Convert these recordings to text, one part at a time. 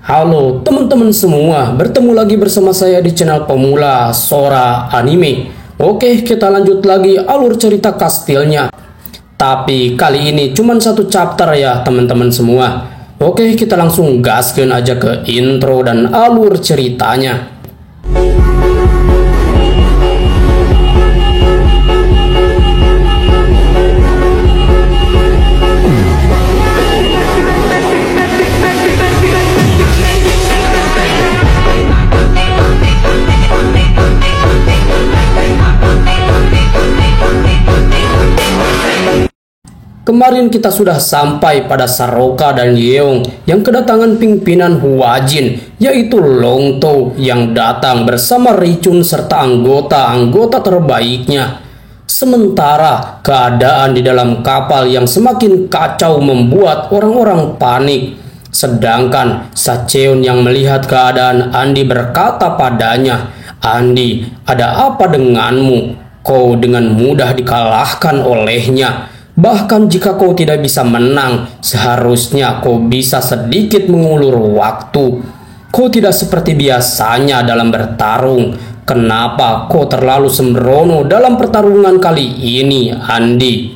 Halo teman-teman semua, bertemu lagi bersama saya di channel Pemula Sora Anime. Oke, kita lanjut lagi alur cerita kastilnya. Tapi kali ini cuma satu chapter ya teman-teman semua. Oke, kita langsung gaskan aja ke intro dan alur ceritanya. Kemarin kita sudah sampai pada Saroka dan Yeong yang kedatangan pimpinan Huajin, yaitu Long Tou yang datang bersama Richun serta anggota-anggota terbaiknya. Sementara keadaan di dalam kapal yang semakin kacau membuat orang-orang panik. Sedangkan Sacheon yang melihat keadaan Andi berkata padanya, "Andi, ada apa denganmu? Kau dengan mudah dikalahkan olehnya. Bahkan jika kau tidak bisa menang, seharusnya kau bisa sedikit mengulur waktu. Kau tidak seperti biasanya dalam bertarung. Kenapa kau terlalu sembrono dalam pertarungan kali ini, Andi?"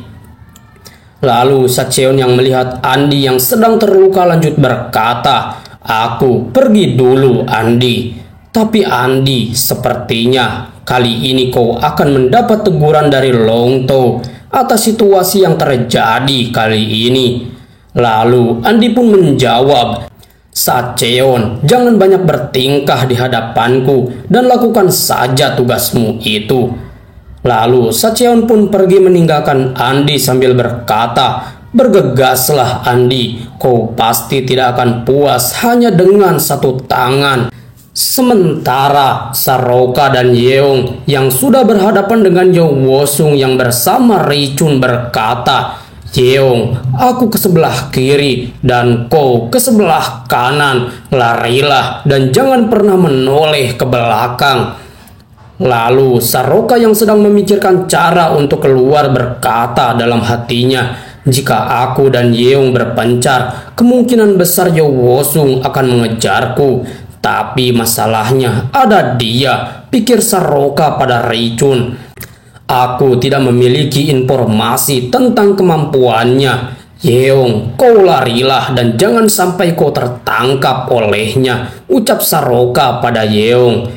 Lalu Sacheon yang melihat Andi yang sedang terluka lanjut berkata, "Aku pergi dulu, Andi. Tapi Andi, sepertinya kali ini kau akan mendapat teguran dari Long Tou atas situasi yang terjadi kali ini." Lalu Andi pun menjawab, "Sacheon, jangan banyak bertingkah di hadapanku dan lakukan saja tugasmu itu." Lalu Sacheon pun pergi meninggalkan Andi sambil berkata, "Bergegaslah Andi, kau pasti tidak akan puas hanya dengan satu tangan." Sementara Saroka dan Yeong yang sudah berhadapan dengan Yo Wosung yang bersama Richun berkata, "Yeong, aku ke sebelah kiri dan kau ke sebelah kanan. Larilah dan jangan pernah menoleh ke belakang." Lalu Saroka yang sedang memikirkan cara untuk keluar berkata dalam hatinya, "Jika aku dan Yeong berpencar, kemungkinan besar Yo Wosung akan mengejarku. Tapi masalahnya ada dia," pikir Saroka pada Richun. "Aku tidak memiliki informasi tentang kemampuannya. Yeong, kau larilah dan jangan sampai kau tertangkap olehnya," ucap Saroka pada Yeong.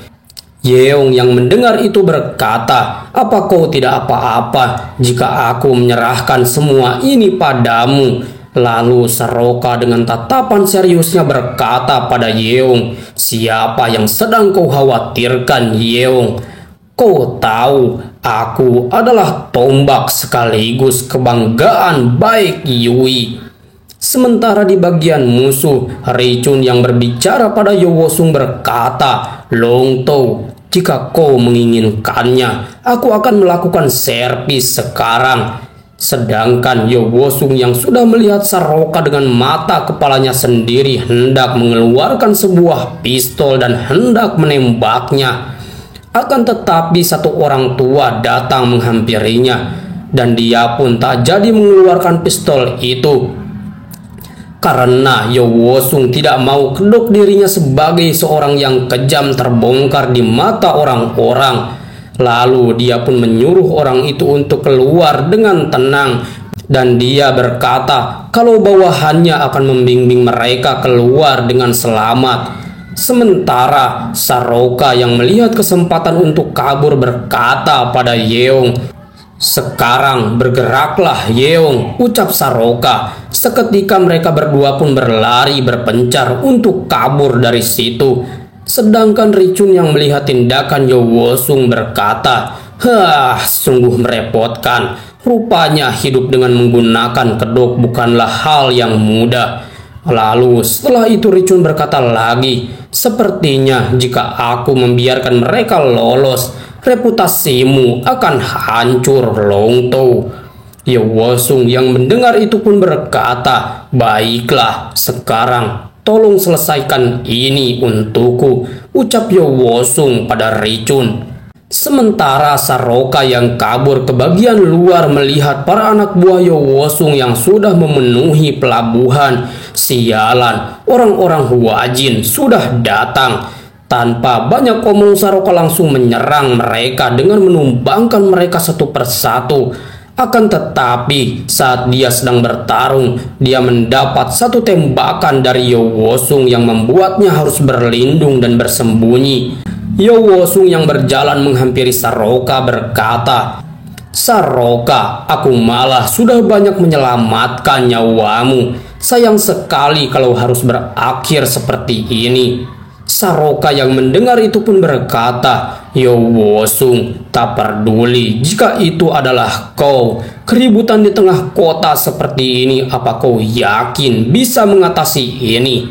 Yeong yang mendengar itu berkata, "Apa kau tidak apa-apa jika aku menyerahkan semua ini padamu?" Lalu Saroka dengan tatapan seriusnya berkata pada Yeong, "Siapa yang sedang kau khawatirkan, Yeong? Kau tahu aku adalah tombak sekaligus kebanggaan baik Yui." Sementara di bagian musuh, Richun yang berbicara pada Yo Wosung berkata, "Long Tou, jika kau menginginkannya, aku akan melakukan servis sekarang." Sedangkan Yo Wosung yang sudah melihat Saroka dengan mata kepalanya sendiri hendak mengeluarkan sebuah pistol dan hendak menembaknya. Akan tetapi satu orang tua datang menghampirinya dan dia pun tak jadi mengeluarkan pistol itu. Karena Yo Wosung tidak mau kedok dirinya sebagai seorang yang kejam terbongkar di mata orang-orang. Lalu dia pun menyuruh orang itu untuk keluar dengan tenang. Dan dia berkata kalau bawahannya akan membimbing mereka keluar dengan selamat. Sementara Saroka yang melihat kesempatan untuk kabur berkata pada Yeong, "Sekarang bergeraklah Yeong," ucap Saroka. Seketika mereka berdua pun berlari berpencar untuk kabur dari situ. Sedangkan Richun yang melihat tindakan Yo Wosung berkata, sungguh merepotkan. Rupanya hidup dengan menggunakan kedok bukanlah hal yang mudah." Lalu setelah itu Richun berkata lagi, "Sepertinya jika aku membiarkan mereka lolos, reputasimu akan hancur, Long Tou." Yo Wosung yang mendengar itu pun berkata, "Baiklah, sekarang tolong selesaikan ini untukku," ucap Yo Wosung pada Richun. Sementara Saroka yang kabur ke bagian luar melihat para anak buah Yo Wosung yang sudah memenuhi pelabuhan. Sialan, orang-orang Hwajin sudah datang. Tanpa banyak omong, Saroka langsung menyerang mereka dengan menumbangkan mereka satu persatu. Akan tetapi saat dia sedang bertarung, dia mendapat satu tembakan dari Yowosung yang membuatnya harus berlindung dan bersembunyi. Yowosung yang berjalan menghampiri Saroka berkata, "Saroka, aku malah sudah banyak menyelamatkan nyawamu. Sayang sekali kalau harus berakhir seperti ini." Saroka yang mendengar itu pun berkata, "Yowosung, tak peduli jika itu adalah kau. Keributan di tengah kota seperti ini, apa kau yakin bisa mengatasi ini?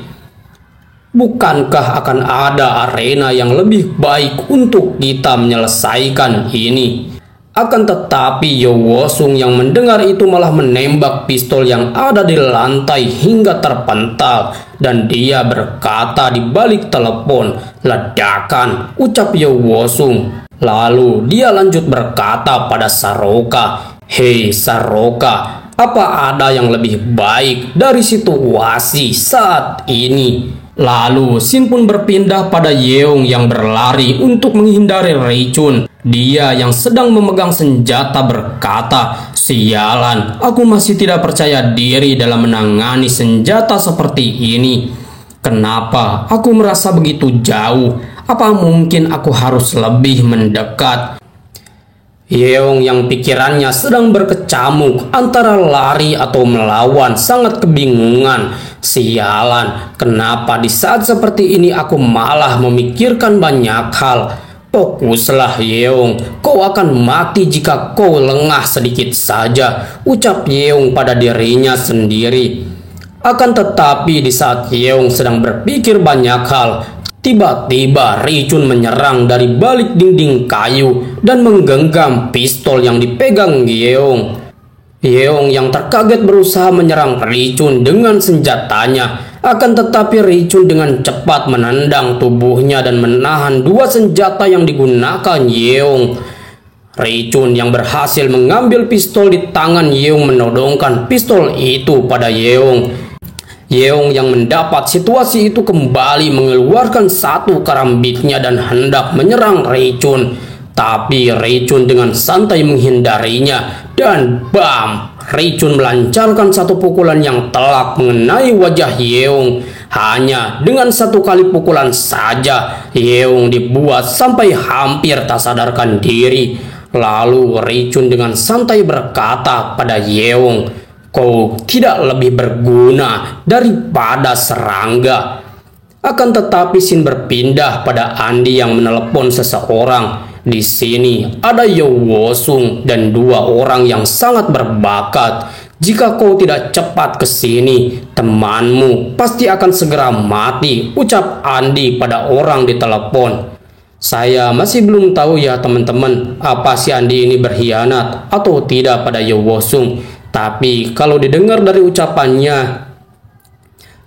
Bukankah akan ada arena yang lebih baik untuk kita menyelesaikan ini?" Akan tetapi Yowosung yang mendengar itu malah menembak pistol yang ada di lantai hingga terpental, dan dia berkata di balik telepon, "Ledakan," ucap Yowosung. Lalu dia lanjut berkata pada Saroka, "Hei Saroka, apa ada yang lebih baik dari situasi saat ini?" Lalu Shin pun berpindah pada Yeong yang berlari untuk menghindari Richun. Dia yang sedang memegang senjata berkata, "Sialan, aku masih tidak percaya diri dalam menangani senjata seperti ini. Kenapa aku merasa begitu jauh? Apa mungkin aku harus lebih mendekat?" Yeong yang pikirannya sedang berkecamuk antara lari atau melawan sangat kebingungan. "Sialan, kenapa di saat seperti ini aku malah memikirkan banyak hal? Fokuslah Yeong, kau akan mati jika kau lengah sedikit saja," ucap Yeong pada dirinya sendiri. Akan tetapi di saat Yeong sedang berpikir banyak hal, tiba-tiba Richun menyerang dari balik dinding kayu dan menggenggam pistol yang dipegang Yeong. Yeong yang terkaget berusaha menyerang Richun dengan senjatanya. Akan tetapi Richun dengan cepat menendang tubuhnya dan menahan dua senjata yang digunakan Yeong. Richun yang berhasil mengambil pistol di tangan Yeong menodongkan pistol itu pada Yeong. Yeong yang mendapat situasi itu kembali mengeluarkan satu karambitnya dan hendak menyerang Richun. Tapi Richun dengan santai menghindarinya, dan bam! Richun melancarkan satu pukulan yang telak mengenai wajah Yeong. Hanya dengan satu kali pukulan saja, Yeong dibuat sampai hampir tak sadarkan diri. Lalu Richun dengan santai berkata pada Yeong, "Kau tidak lebih berguna daripada serangga." Akan tetapi Shin berpindah pada Andi yang menelepon seseorang. Di sini ada Yowosung dan dua orang yang sangat berbakat. "Jika kau tidak cepat ke sini, temanmu pasti akan segera mati," ucap Andi pada orang di telepon. Saya masih belum tahu ya teman-teman, apa si Andi ini berkhianat atau tidak pada Yowosung. Tapi kalau didengar dari ucapannya,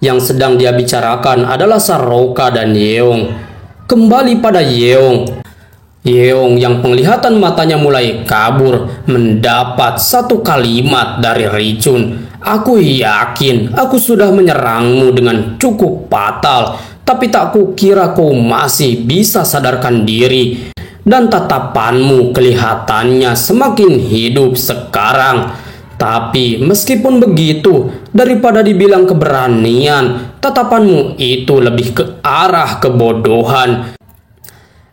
yang sedang dia bicarakan adalah Saroka dan Yeong. Kembali pada Yeong. Yeong yang penglihatan matanya mulai kabur mendapat satu kalimat dari Richun. "Aku yakin aku sudah menyerangmu dengan cukup fatal, tapi tak kukira kau masih bisa sadarkan diri. Dan tatapanmu kelihatannya semakin hidup sekarang. Tapi meskipun begitu, daripada dibilang keberanian, tatapanmu itu lebih ke arah kebodohan."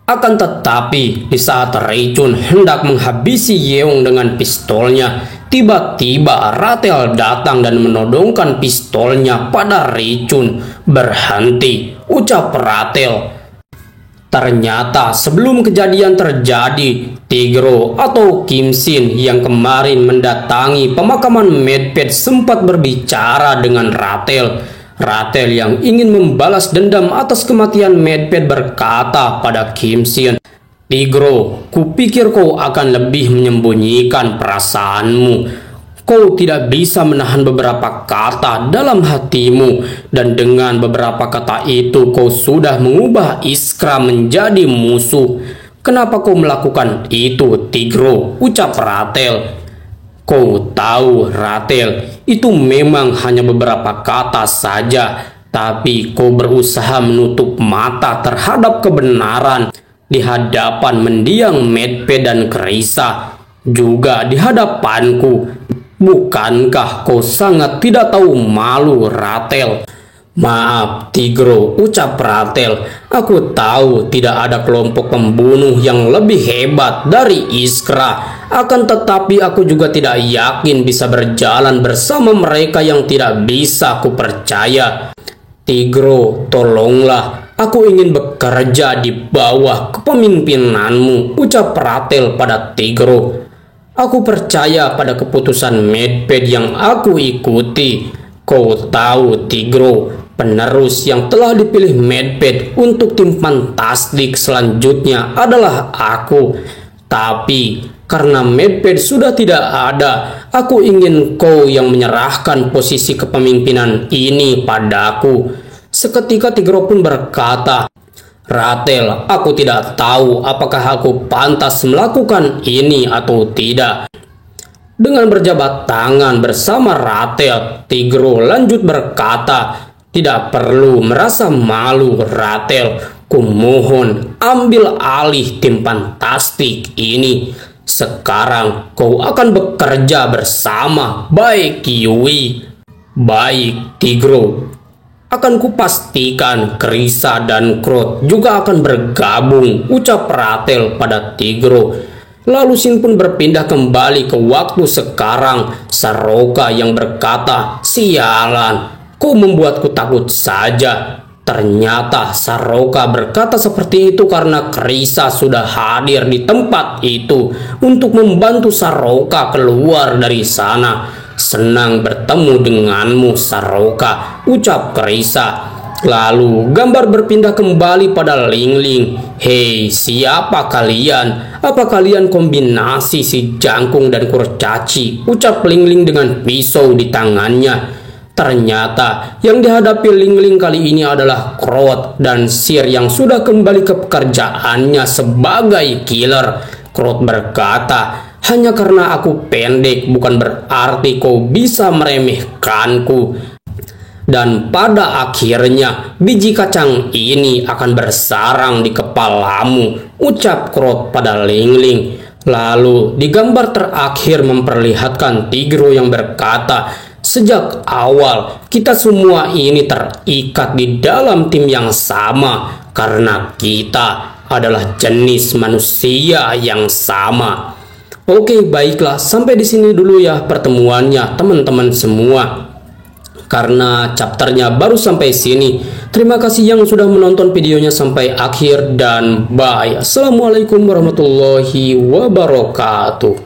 Akan tetapi di saat Richun hendak menghabisi Yeong dengan pistolnya, tiba-tiba Ratel datang dan menodongkan pistolnya pada Richun. "Berhenti," ucap Ratel. Ternyata sebelum kejadian terjadi, Tigro atau Kim Shin yang kemarin mendatangi pemakaman Medped sempat berbicara dengan Ratel. Ratel yang ingin membalas dendam atas kematian Medped berkata pada Kim Shin, "Tigro, kupikir kau akan lebih menyembunyikan perasaanmu. Kau tidak bisa menahan beberapa kata dalam hatimu, dan dengan beberapa kata itu kau sudah mengubah Iskra menjadi musuh. Kenapa kau melakukan itu, Tigro?" ucap Ratel. Kau tahu, Ratel, itu memang hanya beberapa kata saja, tapi kau berusaha menutup mata terhadap kebenaran di hadapan mendiang Medped dan Krisa, juga di hadapanku. Bukankah kau sangat tidak tahu malu, Ratel? Maaf, Tigro, ucap Ratel. Aku tahu tidak ada kelompok pembunuh yang lebih hebat dari Iskra. Akan tetapi aku juga tidak yakin bisa berjalan bersama mereka yang tidak bisa aku percaya. Tigro, tolonglah. Aku ingin bekerja di bawah kepemimpinanmu, ucap Ratel pada Tigro. Aku percaya pada keputusan Medped yang aku ikuti. Kau tahu, Tigro, penerus yang telah dipilih Medped untuk tim fantastik selanjutnya adalah aku. Tapi karena Medped sudah tidak ada, aku ingin kau yang menyerahkan posisi kepemimpinan ini padaku. Seketika Tigro pun berkata, Ratel, aku tidak tahu apakah aku pantas melakukan ini atau tidak. Dengan berjabat tangan bersama Ratel, Tigro lanjut berkata, tidak perlu merasa malu, Ratel. Kumohon, ambil alih tim fantastik ini. Sekarang kau akan bekerja bersama. Baik, Yui. Baik, Tigro. Akan kupastikan Krisa dan Krot juga akan bergabung, ucap Ratel pada Tigro. Lalu Sin pun berpindah kembali ke waktu sekarang. Saroka yang berkata, sialan, kau membuatku takut saja. Ternyata Saroka berkata seperti itu karena Krisa sudah hadir di tempat itu untuk membantu Saroka keluar dari sana. Senang bertemu denganmu, Saroka, ucap Krisa. Lalu gambar berpindah kembali pada Lingling. Hei, siapa kalian? Apa kalian kombinasi si Jangkung dan Kurcaci? Ucap Lingling dengan pisau di tangannya. Ternyata yang dihadapi Lingling kali ini adalah Krot dan Sir yang sudah kembali ke pekerjaannya sebagai killer. Krot berkata, hanya karena aku pendek bukan berarti kau bisa meremehkanku. Dan pada akhirnya biji kacang ini akan bersarang di kepalamu, ucap Krot pada Lingling. Lalu di gambar terakhir memperlihatkan Tigro yang berkata, sejak awal kita semua ini terikat di dalam tim yang sama karena kita adalah jenis manusia yang sama. Oke, baiklah, sampai di sini dulu ya pertemuannya teman-teman semua. Karena chapternya baru sampai sini. Terima kasih yang sudah menonton videonya sampai akhir dan bye. Assalamualaikum warahmatullahi wabarakatuh.